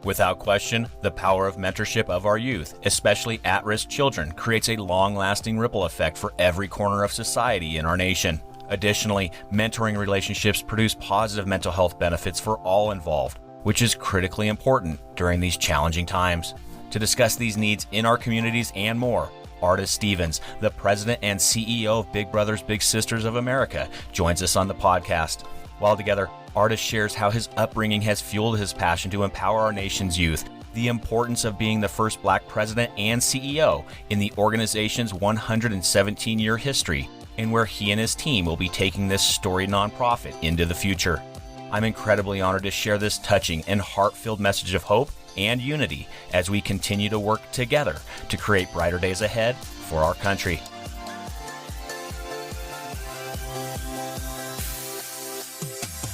Without question, the power of mentorship of our youth, especially at-risk children, creates a long-lasting ripple effect for every corner of society in our nation. Additionally, mentoring relationships produce positive mental health benefits for all involved, which is critically important during these challenging times. To discuss these needs in our communities and more, Artis Stevens, the president and CEO of Big Brothers Big Sisters of America, joins us on the podcast. While together, Artis shares how his upbringing has fueled his passion to empower our nation's youth, the importance of being the first Black president and CEO in the organization's 117-year history, and where he and his team will be taking this storied nonprofit into the future. I'm incredibly honored to share this touching and heart-filled message of hope and unity as we continue to work together to create brighter days ahead for our country.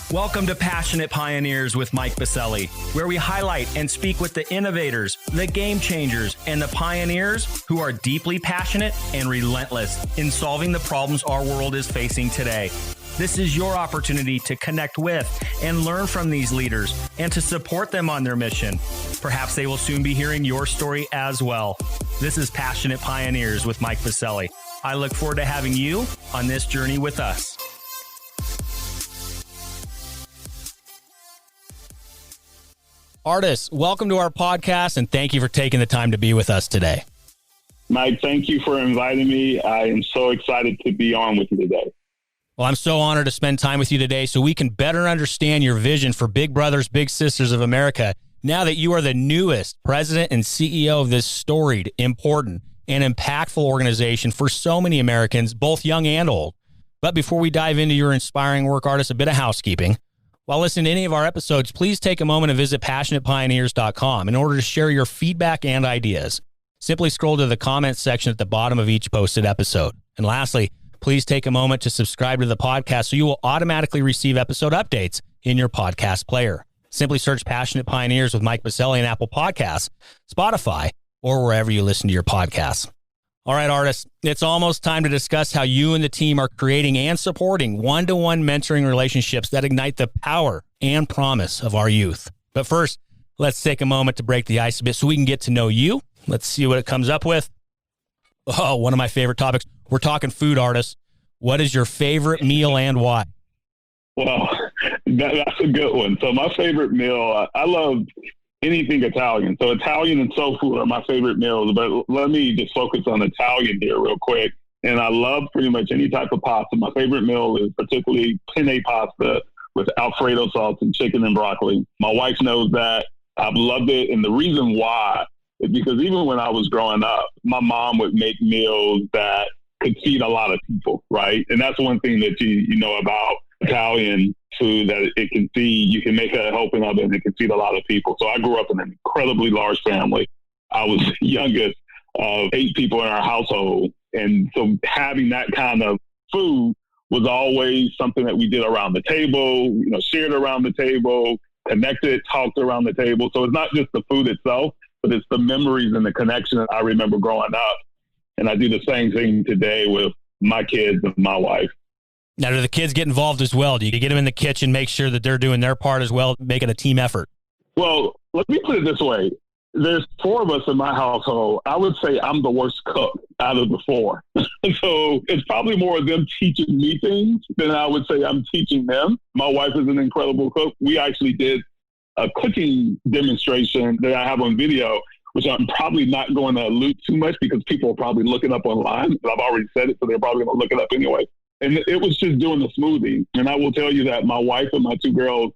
Welcome to Passionate Pioneers with Mike Biselli, where we highlight and speak with the innovators, the game changers, and the pioneers who are deeply passionate and relentless in solving the problems our world is facing today. This is your opportunity to connect with and learn from these leaders and to support them on their mission. Perhaps they will soon be hearing your story as well. This is Passionate Pioneers with Mike Biselli. I look forward to having you on this journey with us. Artis, welcome to our podcast, and thank you for taking the time to be with us today. Mike, thank you for inviting me. I am so excited to be on with you today. Well, I'm so honored to spend time with you today so we can better understand your vision for Big Brothers Big Sisters of America now that you are the newest president and CEO of this storied, important, and impactful organization for so many Americans, both young and old. But before we dive into your inspiring work, Artis, a bit of housekeeping. While listening to any of our episodes, please take a moment to visit passionatepioneers.com in order to share your feedback and ideas. Simply scroll to the comments section at the bottom of each posted episode. And lastly, please take a moment to subscribe to the podcast so you will automatically receive episode updates in your podcast player. Simply search Passionate Pioneers with Mike Biselli in Apple Podcasts, Spotify, or wherever you listen to your podcasts. All right, Artis, it's almost time to discuss how you and the team are creating and supporting one-to-one mentoring relationships that ignite the power and promise of our youth. But first, let's take a moment to break the ice a bit so we can get to know you. Let's see what it comes up with. Oh, one of my favorite topics. We're talking food, Artis. What is your favorite meal and why? Well, that's a good one. So my favorite meal, I love anything Italian. So Italian and soul food are my favorite meals, but let me just focus on Italian here real quick. And I love pretty much any type of pasta. My favorite meal is particularly penne pasta with Alfredo sauce and chicken and broccoli. My wife knows that. I've loved it. And the reason why is because even when I was growing up, my mom would make meals that could feed a lot of people, right? And that's one thing that you know about Italian food, that it can feed, you can make a helping of it, and it can feed a lot of people. So I grew up in an incredibly large family. I was the youngest of 8 people in our household. And so having that kind of food was always something that we did around the table, shared around the table, connected, talked around the table. So it's not just the food itself, but it's the memories and the connection that I remember growing up. And I do the same thing today with my kids and my wife. Now, do the kids get involved as well? Do you get them in the kitchen, make sure that they're doing their part as well, make it a team effort? Well, let me put it this way. There's 4 of us in my household. I would say I'm the worst cook out of the 4. So it's probably more of them teaching me things than I would say I'm teaching them. My wife is an incredible cook. We actually did a cooking demonstration that I have on video, which I'm probably not going to allude too much because people are probably looking up online. But I've already said it, so they're probably going to look it up anyway. And it was just doing the smoothie. And I will tell you that my wife and my 2 girls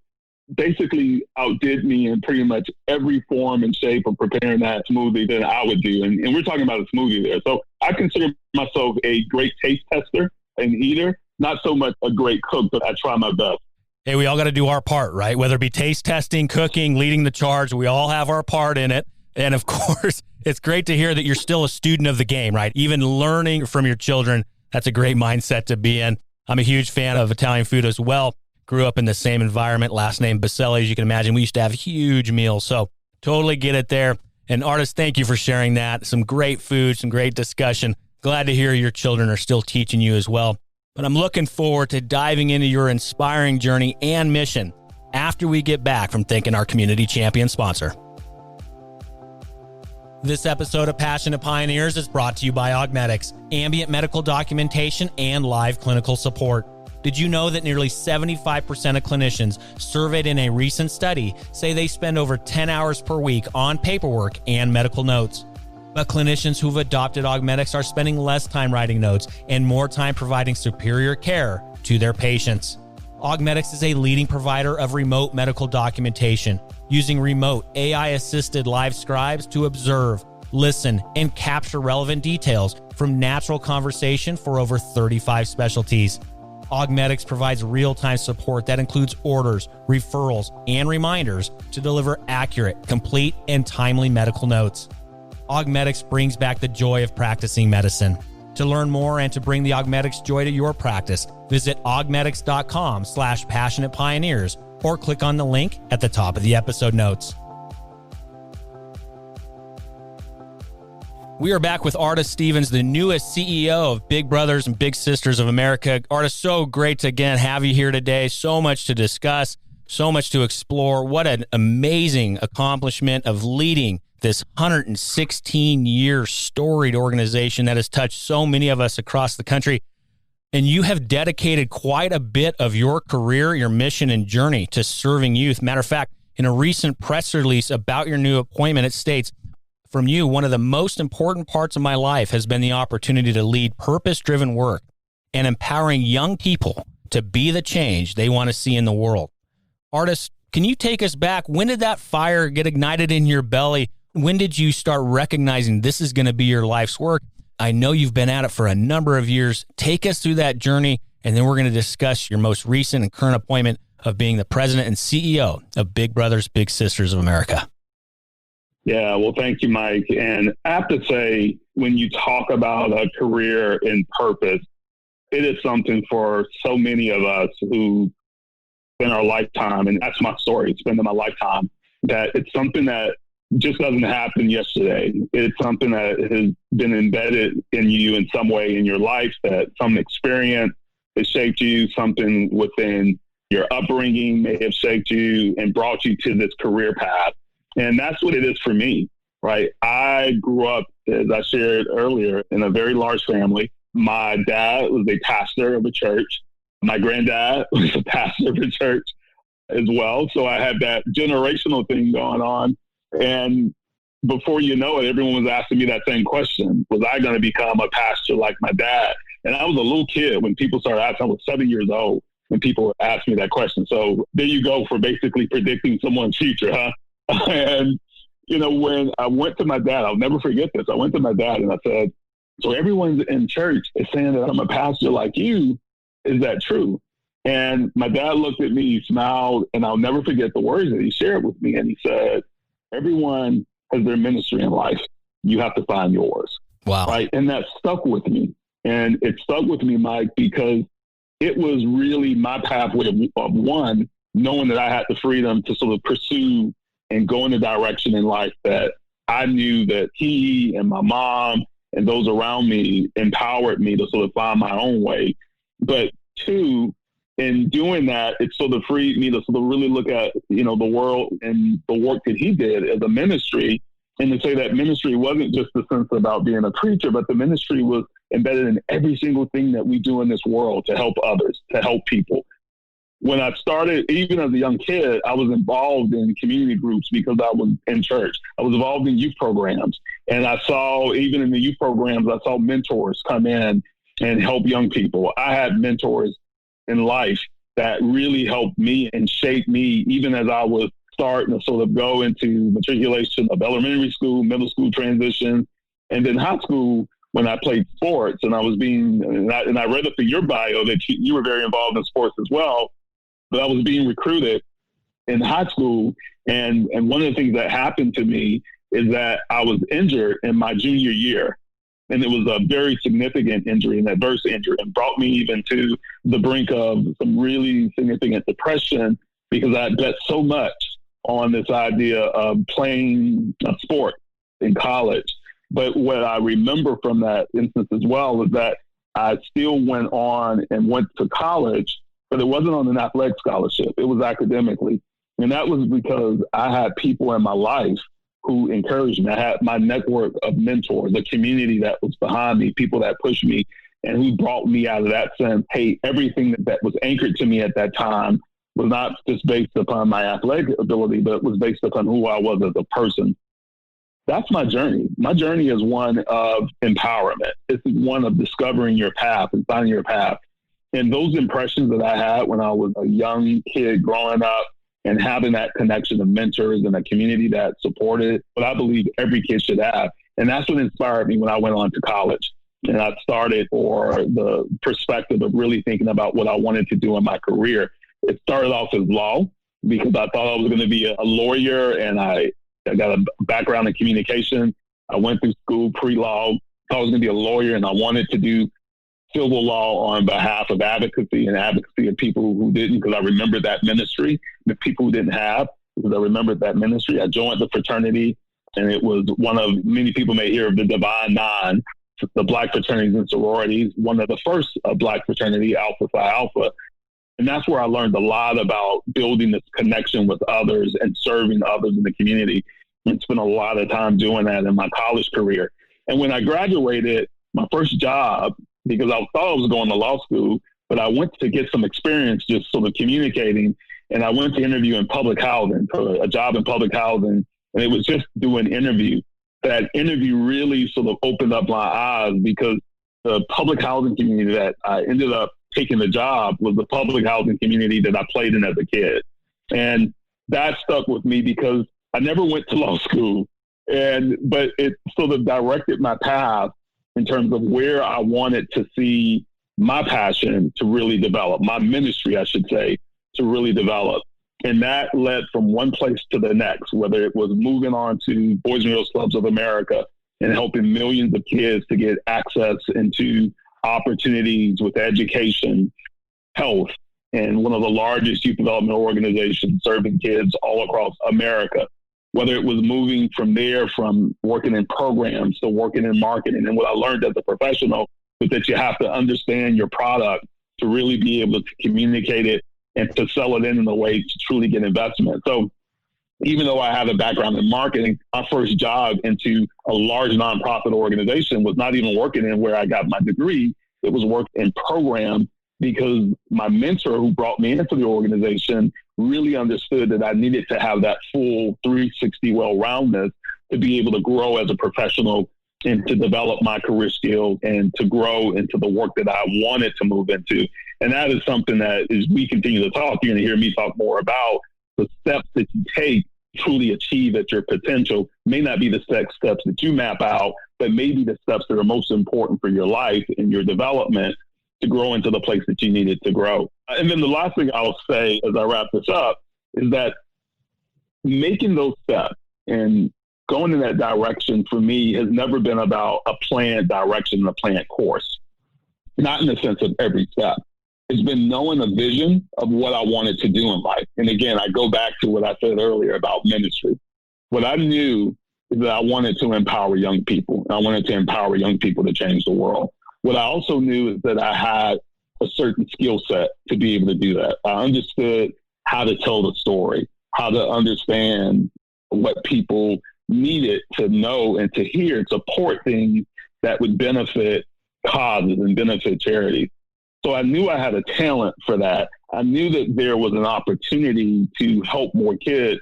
basically outdid me in pretty much every form and shape of preparing that smoothie that I would do. And we're talking about a smoothie there. So I consider myself a great taste tester and eater, not so much a great cook, but I try my best. Hey, we all got to do our part, right? Whether it be taste testing, cooking, leading the charge, we all have our part in it. And of course, it's great to hear that you're still a student of the game, right? Even learning from your children. That's a great mindset to be in. I'm a huge fan of Italian food as well. Grew up in the same environment, last name Biselli, as you can imagine. We used to have huge meals, so totally get it there. And Artis, thank you for sharing that. Some great food, some great discussion. Glad to hear your children are still teaching you as well. But I'm looking forward to diving into your inspiring journey and mission after we get back from thanking our community champion sponsor. This episode of Passionate Pioneers is brought to you by Augmetics, ambient medical documentation and live clinical support. Did you know that nearly 75% of clinicians surveyed in a recent study say they spend over 10 hours per week on paperwork and medical notes? But clinicians who've adopted Augmetics are spending less time writing notes and more time providing superior care to their patients. Augmetics is a leading provider of remote medical documentation, using remote AI-assisted live scribes to observe, listen, and capture relevant details from natural conversation for over 35 specialties. Augmetics provides real-time support that includes orders, referrals, and reminders to deliver accurate, complete, and timely medical notes. Augmetics brings back the joy of practicing medicine. To learn more and to bring the Augmetics joy to your practice, visit augmetics.com/passionate pioneers or click on the link at the top of the episode notes. We are back with Artis Stevens, the newest CEO of Big Brothers and Big Sisters of America. Artis, so great to again have you here today. So much to discuss, so much to explore. What an amazing accomplishment of leading this 116-year storied organization that has touched so many of us across the country. And you have dedicated quite a bit of your career, your mission, and journey to serving youth. Matter of fact, in a recent press release about your new appointment, it states, from you, one of the most important parts of my life has been the opportunity to lead purpose-driven work and empowering young people to be the change they want to see in the world. Artis, can you take us back? When did that fire get ignited in your belly? When did you start recognizing this is going to be your life's work? I know you've been at it for a number of years. Take us through that journey, and then we're going to discuss your most recent and current appointment of being the president and CEO of Big Brothers, Big Sisters of America. Yeah, well, thank you, Mike. And I have to say, when you talk about a career and purpose, it is something for so many of us who spend our lifetime, and that's my story, spending my lifetime, that it's something that just doesn't happen yesterday. It's something that has been embedded in you in some way in your life, that some experience has shaped you, something within your upbringing may have shaped you and brought you to this career path. And that's what it is for me, right? I grew up, as I shared earlier, in a very large family. My dad was a pastor of a church. My granddad was a pastor of a church as well. So I had that generational thing going on. And before you know it, everyone was asking me that same question. Was I going to become a pastor like my dad? And I was a little kid when people started asking. I was 7 years old when people asked me that question. So there you go for basically predicting someone's future, huh? And, you know, when I went to my dad, I'll never forget this. I went to my dad and I said, so everyone's in church is saying that I'm a pastor like you. Is that true? And my dad looked at me, he smiled, and I'll never forget the words that he shared with me. And he said, everyone has their ministry in life. You have to find yours. Wow. Right. And that stuck with me. And it stuck with me, Mike, because it was really my pathway of one, knowing that I had the freedom to sort of pursue and go in the direction in life that I knew that he and my mom and those around me empowered me to sort of find my own way. But two, in doing that, it sort of freed me to sort of really look at, you know, the world and the work that he did as a ministry, and to say that ministry wasn't just the sense about being a preacher, but the ministry was embedded in every single thing that we do in this world to help others, to help people. When I started, even as a young kid, I was involved in community groups because I was in church. I was involved in youth programs. And I saw, even in the youth programs, I saw mentors come in and help young people. I had mentors in life that really helped me and shaped me, even as I was starting to sort of go into matriculation of elementary school, middle school transition, and then high school when I played sports. And I was and I read up in your bio that you were very involved in sports as well. But I was being recruited in high school. And one of the things that happened to me is that I was injured in my junior year. And it was a very significant injury, an adverse injury, and brought me even to the brink of some really significant depression because I had bet so much on this idea of playing a sport in college. But what I remember from that instance as well was that I still went on and went to college, but it wasn't on an athletic scholarship. It was academically. And that was because I had people in my life who encouraged me. I had my network of mentors, a community that was behind me, people that pushed me and who brought me out of that sense. Hey, everything that was anchored to me at that time was not just based upon my athletic ability, but was based upon who I was as a person. That's my journey. My journey is one of empowerment. It's one of discovering your path and finding your path. And those impressions that I had when I was a young kid growing up and having that connection of mentors and a community that supported what I believe every kid should have. And that's what inspired me when I went on to college. And I started for the perspective of really thinking about what I wanted to do in my career. It started off as law because I thought I was going to be a lawyer, and I got a background in communication. I went through school pre-law, thought I was going to be a lawyer, and I wanted to do civil law on behalf of advocacy of people who didn't, because I remembered that ministry, the people who didn't have, because I remembered that ministry. I joined the fraternity, and it was one of, many people may hear of the Divine Nine, the Black fraternities and sororities, one of the first Black fraternity, Alpha Phi Alpha. And that's where I learned a lot about building this connection with others and serving others in the community. And spent a lot of time doing that in my college career. And when I graduated, my first job, because I thought I was going to law school, but I went to get some experience just sort of communicating. And I went to interview in public housing, for a job in public housing. And it was just doing an interview. That interview really sort of opened up my eyes, because the public housing community that I ended up taking the job was the public housing community that I played in as a kid. And that stuck with me because I never went to law school, but it sort of directed my path in terms of where I wanted to see my passion to really develop, my ministry, I should say, to really develop. And that led from one place to the next, whether it was moving on to Boys and Girls Clubs of America and helping millions of kids to get access into opportunities with education, health, and one of the largest youth development organizations serving kids all across America. Whether it was moving from there, from working in programs to working in marketing. And what I learned as a professional was that you have to understand your product to really be able to communicate it and to sell it in a way to truly get investment. So even though I have a background in marketing, my first job into a large nonprofit organization was not even working in where I got my degree. It was work in program, because my mentor who brought me into the organization really understood that I needed to have that full 360 well-roundedness to be able to grow as a professional and to develop my career skills and to grow into the work that I wanted to move into. And that is something that, as we continue to talk, you're going to hear me talk more about the steps that you take to truly achieve at your potential. May not be the steps that you map out, but maybe the steps that are most important for your life and your development to grow into the place that you needed to grow. And then the last thing I'll say as I wrap this up is that making those steps and going in that direction for me has never been about a planned direction, a planned course. Not in the sense of every step. It's been knowing a vision of what I wanted to do in life. And again, I go back to what I said earlier about ministry. What I knew is that I wanted to empower young people. I wanted to empower young people to change the world. What I also knew is that I had a certain skill set to be able to do that. I understood how to tell the story, how to understand what people needed to know and to hear, to support things that would benefit causes and benefit charities. So I knew I had a talent for that. I knew that there was an opportunity to help more kids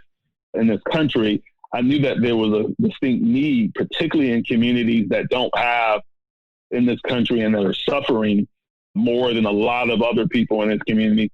in this country. I knew that there was a distinct need, particularly in communities that don't have in this country and that are suffering more than a lot of other people in this community.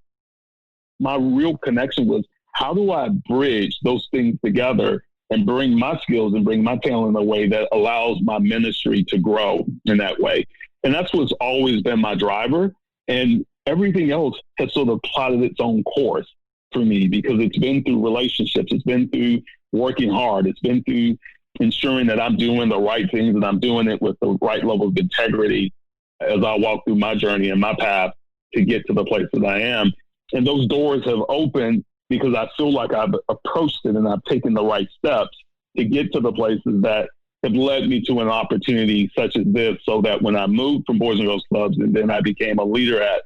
My real connection was, how do I bridge those things together and bring my skills and bring my talent in a way that allows my ministry to grow in that way? And that's what's always been my driver. And everything else has sort of plotted its own course for me, because it's been through relationships. It's been through working hard. It's been through ensuring that I'm doing the right things and I'm doing it with the right level of integrity as I walk through my journey and my path to get to the place that I am. And those doors have opened because I feel like I've approached it and I've taken the right steps to get to the places that have led me to an opportunity such as this, so that when I moved from Boys and Girls Clubs and then I became a leader at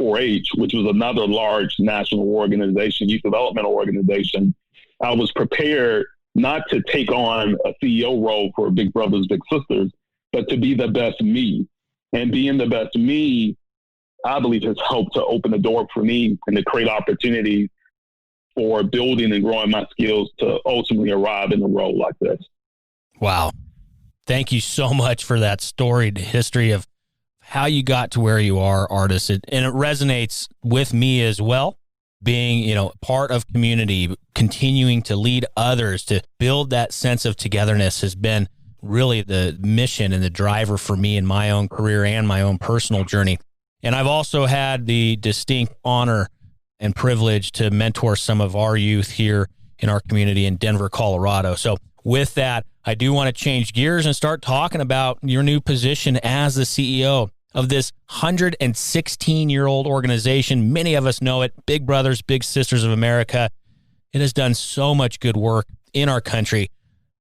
4-H, which was another large national organization, youth development organization, I was prepared not to take on a CEO role for Big Brothers Big Sisters, but to be the best me. And being the best me, I believe, has helped to open the door for me and to create opportunities for building and growing my skills to ultimately arrive in a role like this. Wow. Thank you so much for that storied history of how you got to where you are, Artis. And it resonates with me as well, being, part of community, continuing to lead others, to build that sense of togetherness has been really the mission and the driver for me in my own career and my own personal journey. And I've also had the distinct honor and privilege to mentor some of our youth here in our community in Denver, Colorado. So with that, I do want to change gears and start talking about your new position as the CEO of this 116-year-old organization. Many of us know it, Big Brothers, Big Sisters of America. It has done so much good work in our country.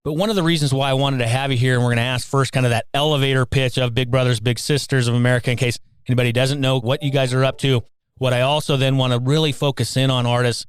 But one of the reasons why I wanted to have you here, and we're going to ask first kind of that elevator pitch of Big Brothers, Big Sisters of America, in case anybody doesn't know what you guys are up to. What I also then want to really focus in on, Artis,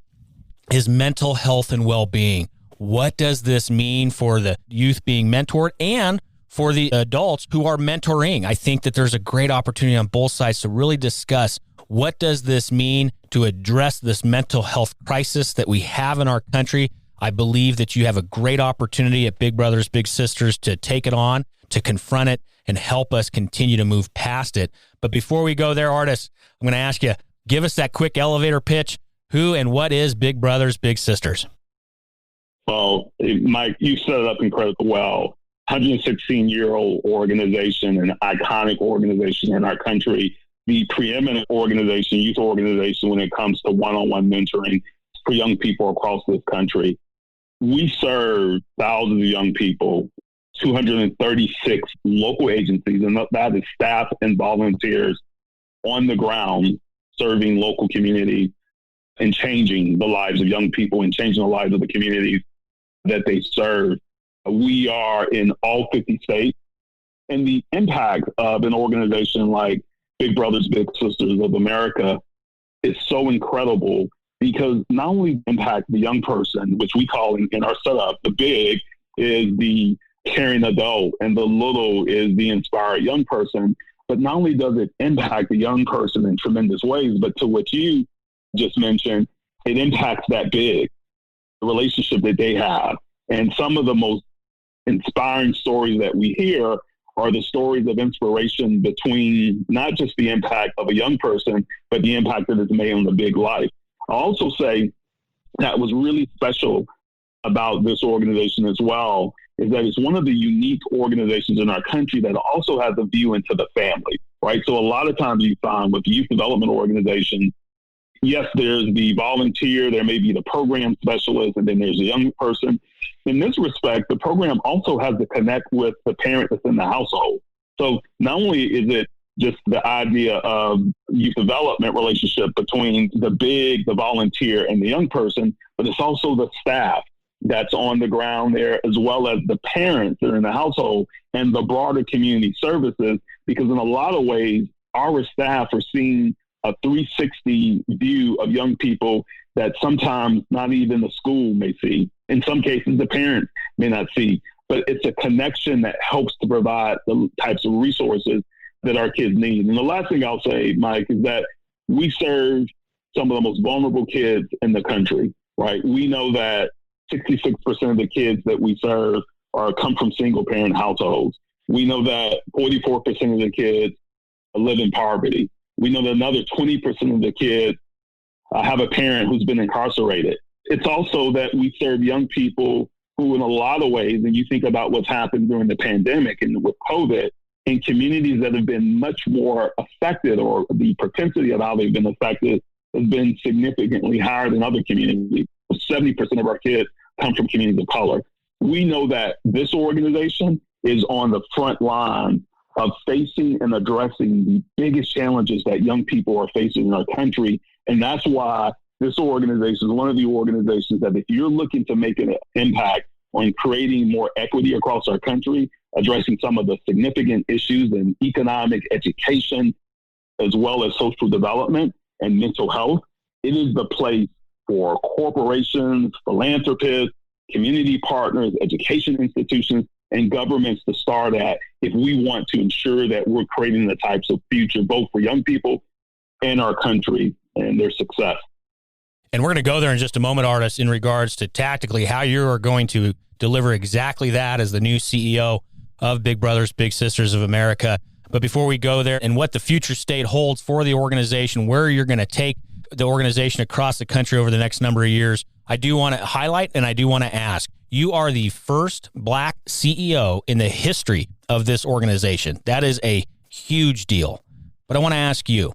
is mental health and well-being. What does this mean for the youth being mentored and for the adults who are mentoring? I think that there's a great opportunity on both sides to really discuss what does this mean to address this mental health crisis that we have in our country. I believe that you have a great opportunity at Big Brothers, Big Sisters to take it on, to confront it, and help us continue to move past it. But before we go there, Artis, I'm going to ask you, give us that quick elevator pitch. Who and what is Big Brothers, Big Sisters? Well, Mike, you set it up incredibly well. 116-year-old organization, an iconic organization in our country, the preeminent organization, youth organization when it comes to one-on-one mentoring for young people across this country. We serve thousands of young people, 236 local agencies, and that is staff and volunteers on the ground serving local communities and changing the lives of young people and changing the lives of the communities that they serve. We are in all 50 states, and the impact of an organization like Big Brothers, Big Sisters of America is so incredible because not only impact the young person, which we call in our setup, the big is the caring adult and the little is the inspired young person. But not only does it impact the young person in tremendous ways, but to what you just mentioned, it impacts that big, the relationship that they have. And some of the most inspiring stories that we hear are the stories of inspiration between not just the impact of a young person, but the impact that is made on the big life. I'll also say that was really special about this organization as well is that it's one of the unique organizations in our country that also has a view into the family, right? So a lot of times you find with youth development organizations, yes, there's the volunteer, there may be the program specialist, and then there's a young person. In this respect, the program also has to connect with the parent that's in the household. So not only is it just the idea of youth development relationship between the big, the volunteer, and the young person, but it's also the staff that's on the ground there, as well as the parents that are in the household and the broader community services, because in a lot of ways, our staff are seeing a 360 view of young people that sometimes not even the school may see. In some cases, the parents may not see, but it's a connection that helps to provide the types of resources that our kids need. And the last thing I'll say, Mike, is that we serve some of the most vulnerable kids in the country, right? We know that 66% of the kids that we serve come from single parent households. We know that 44% of the kids live in poverty. We know that another 20% of the kids have a parent who's been incarcerated. It's also that we serve young people who in a lot of ways, and you think about what's happened during the pandemic and with COVID, in communities that have been much more affected, or the propensity of how they've been affected has been significantly higher than other communities. 70% of our kids come from communities of color. We know that this organization is on the front line of facing and addressing the biggest challenges that young people are facing in our country. And that's why this organization is one of the organizations that if you're looking to make an impact on creating more equity across our country, addressing some of the significant issues in economic, education, as well as social development and mental health, it is the place for corporations, philanthropists, community partners, education institutions, and governments to start at if we want to ensure that we're creating the types of future, both for young people and our country and their success. And we're going to go there in just a moment, Artis, in regards to tactically how you are going to deliver exactly that as the new CEO of Big Brothers Big Sisters of America. But before we go there, and what the future state holds for the organization, where you're going to take the organization across the country over the next number of years, I do want to highlight and I do want to ask, you are the first Black CEO in the history of this organization. That is a huge deal. But I want to ask you,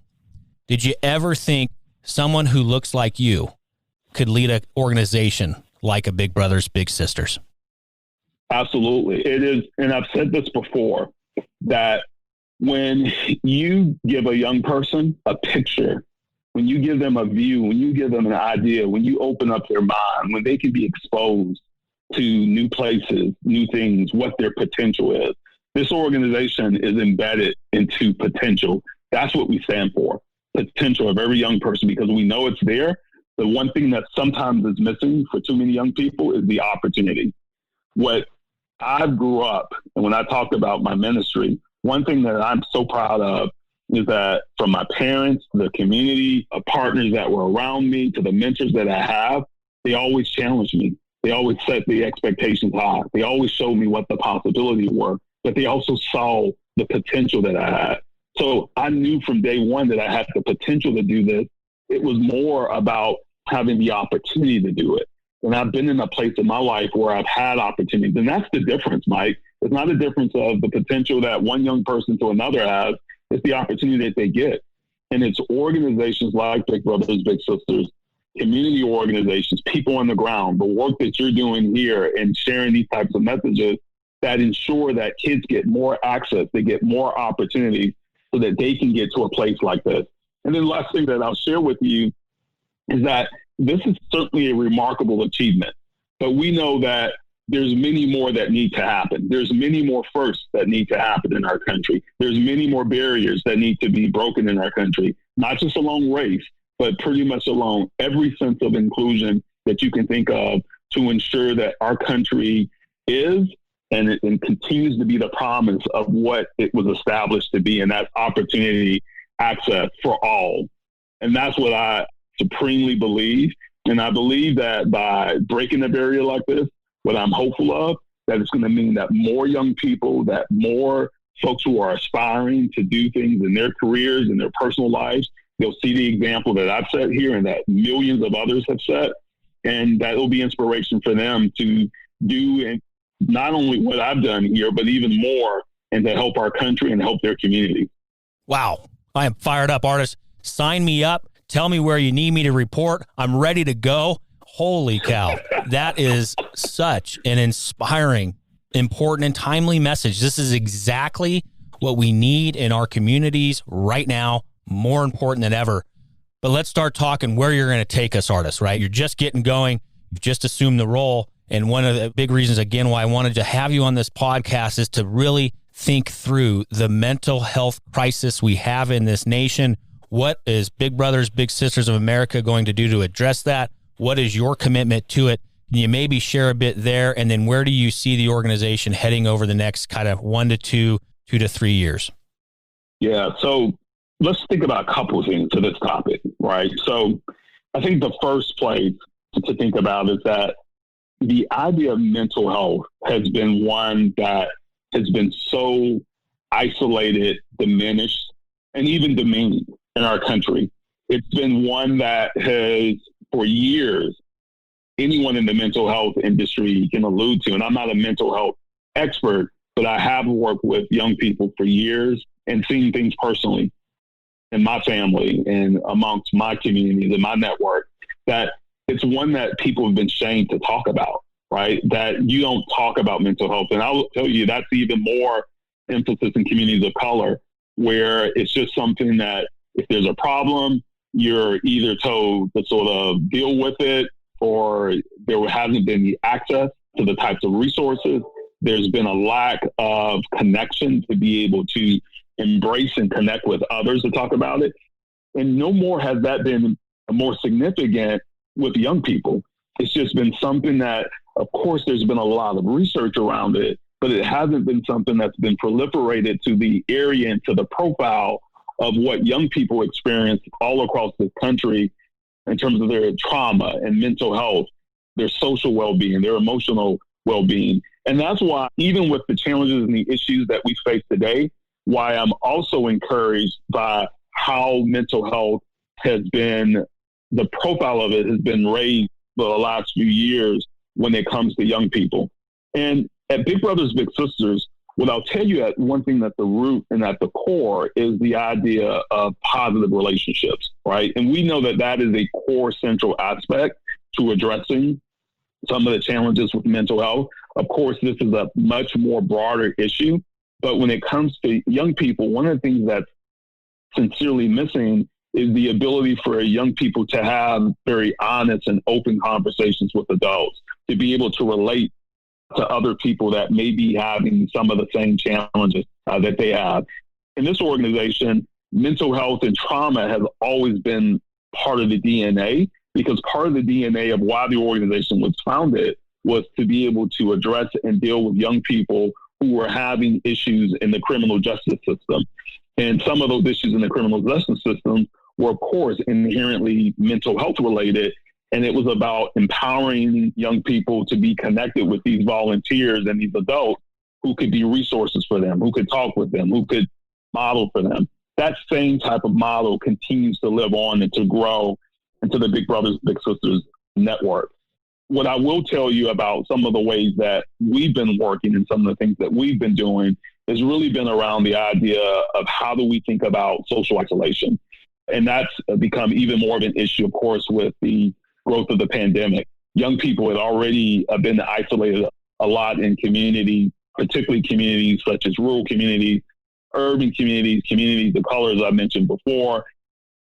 did you ever think someone who looks like you could lead an organization like a Big Brothers Big Sisters? Absolutely. It is, and I've said this before, that when you give a young person a picture, when you give them a view, when you give them an idea, when you open up their mind, when they can be exposed to new places, new things, what their potential is, this organization is embedded into potential. That's what we stand for, potential of every young person, because we know it's there. The one thing that sometimes is missing for too many young people is the opportunity. What I grew up, and when I talked about my ministry, one thing that I'm so proud of is that from my parents, the community, partners that were around me, to the mentors that I have, they always challenged me. They always set the expectations high. They always showed me what the possibilities were, but they also saw the potential that I had. So I knew from day one that I had the potential to do this. It was more about having the opportunity to do it. And I've been in a place in my life where I've had opportunities. And that's the difference, Mike. It's not a difference of the potential that one young person to another has. It's the opportunity that they get. And it's organizations like Big Brothers Big Sisters, community organizations, people on the ground, the work that you're doing here and sharing these types of messages that ensure that kids get more access, they get more opportunities so that they can get to a place like this. And then the last thing that I'll share with you is that this is certainly a remarkable achievement, but we know that there's many more that need to happen. There's many more firsts that need to happen in our country. There's many more barriers that need to be broken in our country, not just along race, but pretty much along every sense of inclusion that you can think of to ensure that our country is and continues to be the promise of what it was established to be, and that's opportunity, access for all. And that's what I supremely believe. And I believe that by breaking a barrier like this, what I'm hopeful of, that it's going to mean that more young people, that more folks who are aspiring to do things in their careers and their personal lives, they'll see the example that I've set here and that millions of others have set. And that will be inspiration for them to do and not only what I've done here, but even more, and to help our country and help their community. Wow. I am fired up, Artis. Sign me up. Tell me where you need me to report. I'm ready to go. Holy cow. That is such an inspiring, important, and timely message. This is exactly what we need in our communities right now, more important than ever. But let's start talking where you're going to take us, Artis, right? You're just getting going. You've just assumed the role. And one of the big reasons, again, why I wanted to have you on this podcast is to really think through the mental health crisis we have in this nation. What is Big Brothers Big Sisters of America going to do to address that? What is your commitment to it? Can you maybe share a bit there? And then where do you see the organization heading over the next kind of 1 to 2 to 3 years? Yeah, so let's think about a couple of things to this topic, right? So I think the first place to think about is that the idea of mental health has been one that has been so isolated, diminished, and even demeaned in our country. It's been one that has, for years, anyone in the mental health industry can allude to, and I'm not a mental health expert, but I have worked with young people for years and seen things personally in my family and amongst my communities and my network, that it's one that people have been shamed to talk about, right? That you don't talk about mental health. And I'll tell you, that's even more emphasis in communities of color, where it's just something that if there's a problem, you're either told to sort of deal with it, or there hasn't been the access to the types of resources. There's been a lack of connection to be able to embrace and connect with others to talk about it. And no more has that been more significant with young people. It's just been something that Of course, there's been a lot of research around it, but it hasn't been something that's been proliferated to the area and to the profile of what young people experience all across the country in terms of their trauma and mental health, their social well-being, their emotional well-being. And that's why, even with the challenges and the issues that we face today, why I'm also encouraged by how mental health has been, the profile of it has been raised for the last few years when it comes to young people. And at Big Brothers Big Sisters, what I'll tell you at one thing at the root and at the core is the idea of positive relationships, right? And we know that that is a core central aspect to addressing some of the challenges with mental health. Of course, this is a much more broader issue, but when it comes to young people, one of the things that's sincerely missing is the ability for young people to have very honest and open conversations with adults, to be able to relate to other people that may be having some of the same challenges that they have. In this organization, mental health and trauma has always been part of the DNA, because part of the DNA of why the organization was founded was to be able to address and deal with young people who were having issues in the criminal justice system. And some of those issues in the criminal justice system were, of course, inherently mental health related. And it was about empowering young people to be connected with these volunteers and these adults who could be resources for them, who could talk with them, who could model for them. That same type of model continues to live on and to grow into the Big Brothers Big Sisters network. What I will tell you about some of the ways that we've been working and some of the things that we've been doing has really been around the idea of how do we think about social isolation. And that's become even more of an issue, of course, with the growth of the pandemic. Young people had already been isolated a lot in communities, particularly communities such as rural communities, urban communities, communities of color, as I mentioned before,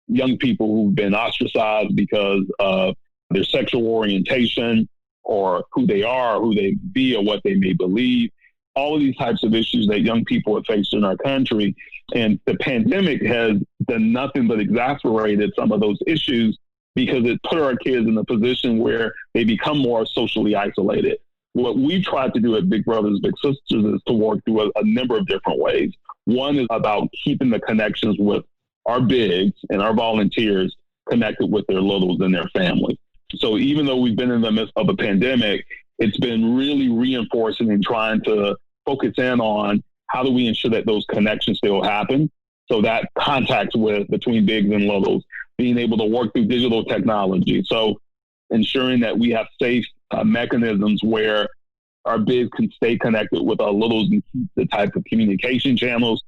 young people who've been ostracized because of their sexual orientation or who they are, who they be, or what they may believe. All of these types of issues that young people have faced in our country. And the pandemic has done nothing but exacerbated some of those issues, because it put our kids in a position where they become more socially isolated. What we tried to do at Big Brothers Big Sisters is to work through a number of different ways. One is about keeping the connections with our bigs and our volunteers connected with their littles and their families. So even though we've been in the midst of a pandemic, it's been really reinforcing and trying to focus in on how do we ensure that those connections still happen. So that contact between bigs and littles, being able to work through digital technology. So ensuring that we have safe mechanisms where our bigs can stay connected with our littles and keep the type of communication channels,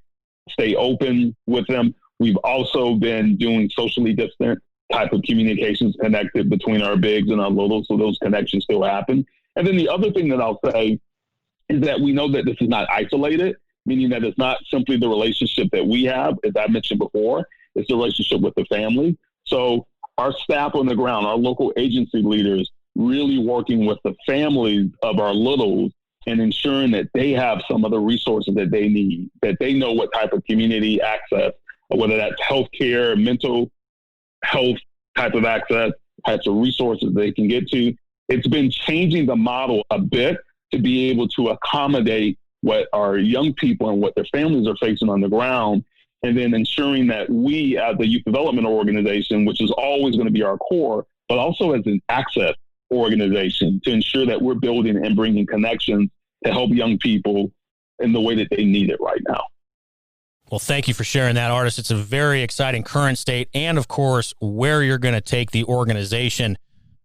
stay open with them. We've also been doing socially distant type of communications connected between our bigs and our littles, so those connections still happen. And then the other thing that I'll say is that we know that this is not isolated, meaning that it's not simply the relationship that we have, as I mentioned before, it's the relationship with the family. So our staff on the ground, our local agency leaders, really working with the families of our littles and ensuring that they have some of the resources that they need, that they know what type of community access, whether that's healthcare, mental health type of access, types of resources they can get to. It's been changing the model a bit to be able to accommodate what our young people and what their families are facing on the ground, and then ensuring that we, as a youth development organization, which is always going to be our core, but also as an access organization, to ensure that we're building and bringing connections to help young people in the way that they need it right now. Well, thank you for sharing that, Artis. It's a very exciting current state and, of course, where you're going to take the organization.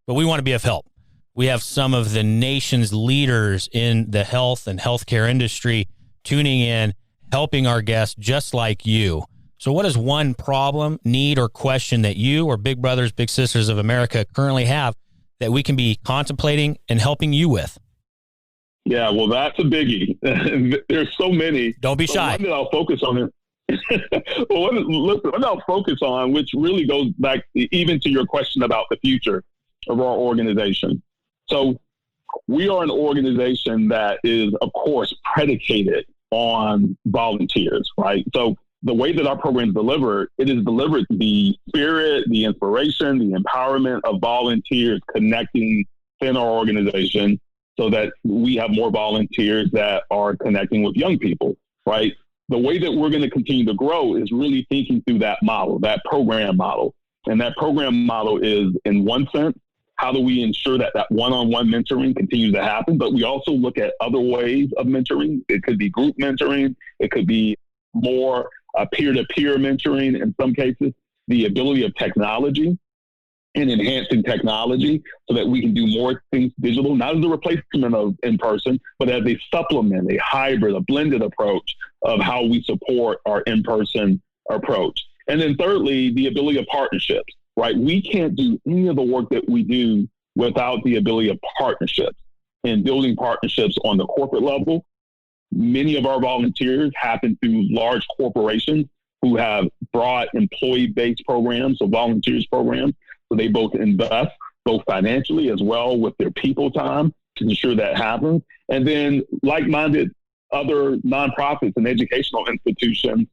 But we want to be of help. We have some of the nation's leaders in the health and healthcare industry tuning in, helping our guests just like you. So what is one problem, need, or question that you or Big Brothers, Big Sisters of America currently have that we can be contemplating and helping you with? Yeah, well, that's a biggie. There's so many. Don't be shy. One that I'll focus on. One I'll focus on, which really goes back even to your question about the future of our organization. So we are an organization that is, of course, predicated on volunteers, right? So the way that our program is delivered, it is delivered the spirit, the inspiration, the empowerment of volunteers connecting in our organization so that we have more volunteers that are connecting with young people, right? The way that we're going to continue to grow is really thinking through that model, that program model. And that program model is, in one sense, how do we ensure that that one-on-one mentoring continues to happen? But we also look at other ways of mentoring. It could be group mentoring. It could be more peer-to-peer mentoring in some cases, the ability of technology and enhancing technology so that we can do more things digital, not as a replacement of in-person, but as a supplement, a hybrid, a blended approach of how we support our in-person approach. And then thirdly, the ability of partnerships, right? We can't do any of the work that we do without the ability of partnerships and building partnerships on the corporate level. Many of our volunteers happen through large corporations who have broad employee-based programs, so volunteers programs. So they both invest, both financially as well with their people time to ensure that happens. And then like-minded other nonprofits and educational institutions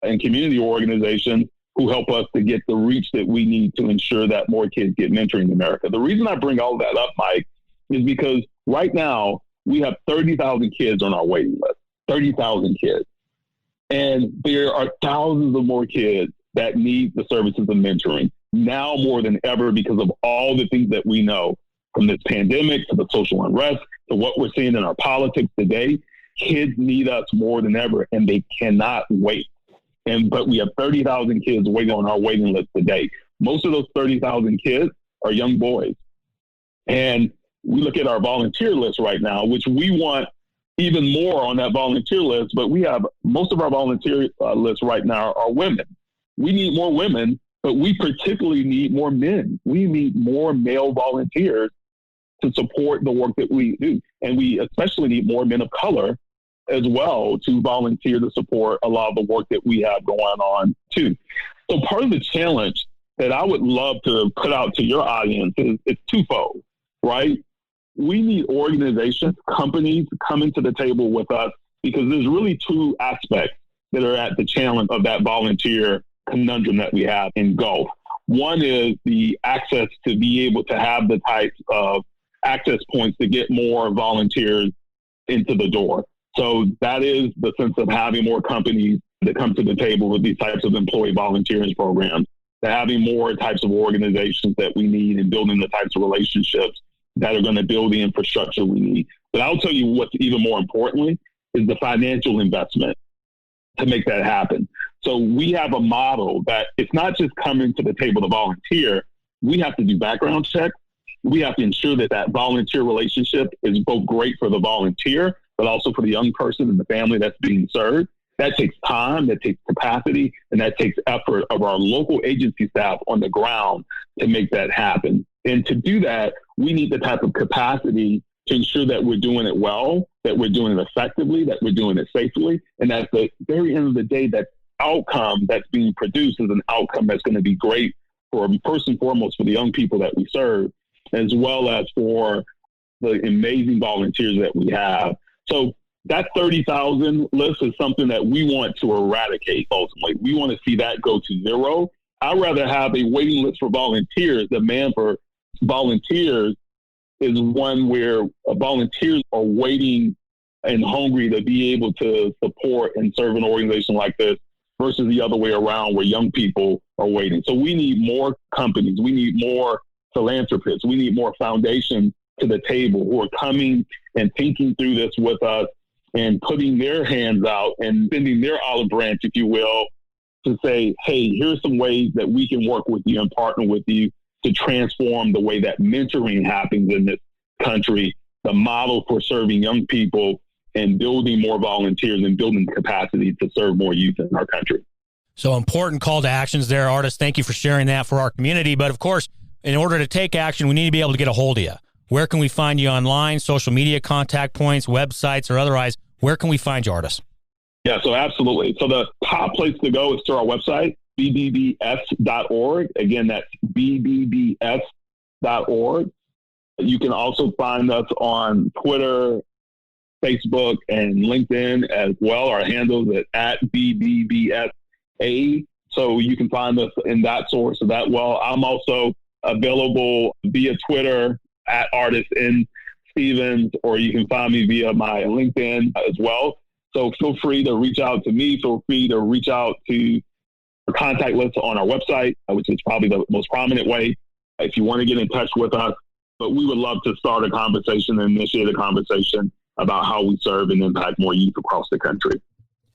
and community organizations who help us to get the reach that we need to ensure that more kids get mentoring in America. The reason I bring all of that up, Mike, is because right now we have 30,000 kids on our waiting list, 30,000 kids. And there are thousands of more kids that need the services of mentoring now more than ever because of all the things that we know, from this pandemic to the social unrest to what we're seeing in our politics today. Kids need us more than ever, and they cannot wait. But we have 30,000 kids waiting on our waiting list today. Most of those 30,000 kids are young boys. And we look at our volunteer list right now, which we want even more on that volunteer list, but we have most of our volunteer lists right now are women. We need more women, but we particularly need more men. We need more male volunteers to support the work that we do. And we especially need more men of color as well to volunteer to support a lot of the work that we have going on too. So part of the challenge that I would love to put out to your audience is it's twofold, right? We need organizations, companies coming to the table with us because there's really two aspects that are at the challenge of that volunteer conundrum that we have in Gulf. One is the access to be able to have the types of access points to get more volunteers into the door. So that is the sense of having more companies that come to the table with these types of employee volunteering programs, to having more types of organizations that we need and building the types of relationships that are going to build the infrastructure we need. But I'll tell you what's even more importantly is the financial investment to make that happen. So we have a model that it's not just coming to the table to volunteer. We have to do background checks. We have to ensure that that volunteer relationship is both great for the volunteer, but also for the young person and the family that's being served. That takes time, that takes capacity, and that takes effort of our local agency staff on the ground to make that happen. And to do that, we need the type of capacity to ensure that we're doing it well, that we're doing it effectively, that we're doing it safely. And at the very end of the day, that outcome that's being produced is an outcome that's going to be great for, first and foremost, for the young people that we serve, as well as for the amazing volunteers that we have. So that 30,000 list is something that we want to eradicate ultimately. We want to see that go to zero. I'd rather have a waiting list for volunteers. The demand for volunteers is one where volunteers are waiting and hungry to be able to support and serve an organization like this versus the other way around where young people are waiting. So we need more companies. We need more philanthropists. We need more foundations to the table who are coming and thinking through this with us and putting their hands out and bending their olive branch, if you will, to say, hey, here's some ways that we can work with you and partner with you to transform the way that mentoring happens in this country, the model for serving young people and building more volunteers and building capacity to serve more youth in our country. So important call to actions there, Artis. Thank you for sharing that for our community. But of course, in order to take action, we need to be able to get a hold of you. Where can we find you online, social media contact points, websites, or otherwise? Where can we find you, Artis? Yeah, so absolutely. So the top place to go is to our website, bbbs.org. Again, that's bbbs.org. You can also find us on Twitter, Facebook, and LinkedIn as well. Our handles at bbbsa. So you can find us in that source of that. Well, I'm also available via Twitter at Artis in Stevens, or you can find me via my LinkedIn as well. So feel free to reach out to me. Feel free to reach out to the contact list on our website, which is probably the most prominent way if you want to get in touch with us. But we would love to start a conversation and initiate a conversation about how we serve and impact more youth across the country.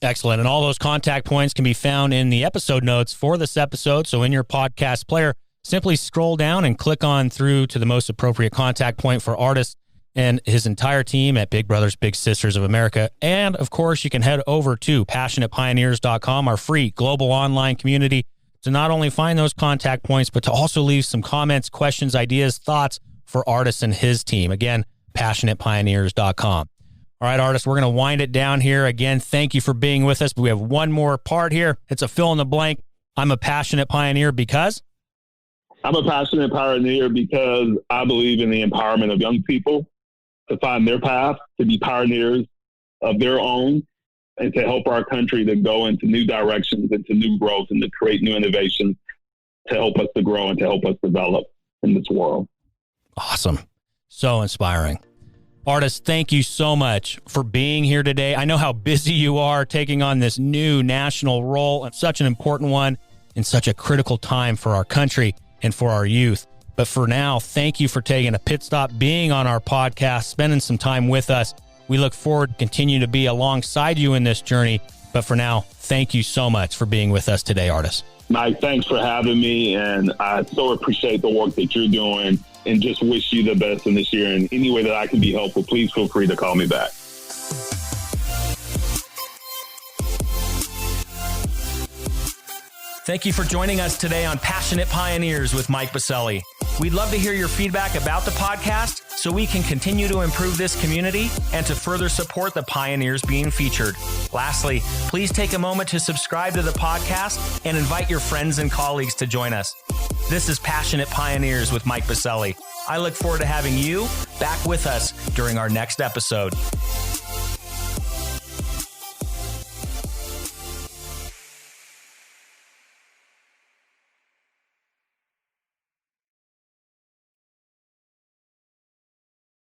Excellent. And all those contact points can be found in the episode notes for this episode. So in your podcast player, simply scroll down and click on through to the most appropriate contact point for Artis and his entire team at Big Brothers Big Sisters of America. And of course, you can head over to passionatepioneers.com, our free global online community, to not only find those contact points, but to also leave some comments, questions, ideas, thoughts for Artis and his team. Again, passionatepioneers.com. All right, Artis, we're going to wind it down here. Again, thank you for being with us. But we have one more part here. It's a fill in the blank. I'm a passionate pioneer because? I'm a passionate pioneer because I believe in the empowerment of young people to find their path, to be pioneers of their own, and to help our country to go into new directions, into new growth, and to create new innovations to help us to grow and to help us develop in this world. Awesome. So inspiring. Artis, thank you so much for being here today. I know how busy you are taking on this new national role, and such an important one in such a critical time for our country and for our youth. But for now, thank you for taking a pit stop, being on our podcast, spending some time with us. We look forward to continue to be alongside you in this journey. But for now, thank you so much for being with us today, Artis. Mike, thanks for having me. And I so appreciate the work that you're doing, and just wish you the best in this year. And any way that I can be helpful, please feel free to call me back. Thank you for joining us today on Passionate Pioneers with Mike Biselli. We'd love to hear your feedback about the podcast so we can continue to improve this community and to further support the pioneers being featured. Lastly, please take a moment to subscribe to the podcast and invite your friends and colleagues to join us. This is Passionate Pioneers with Mike Biselli. I look forward to having you back with us during our next episode.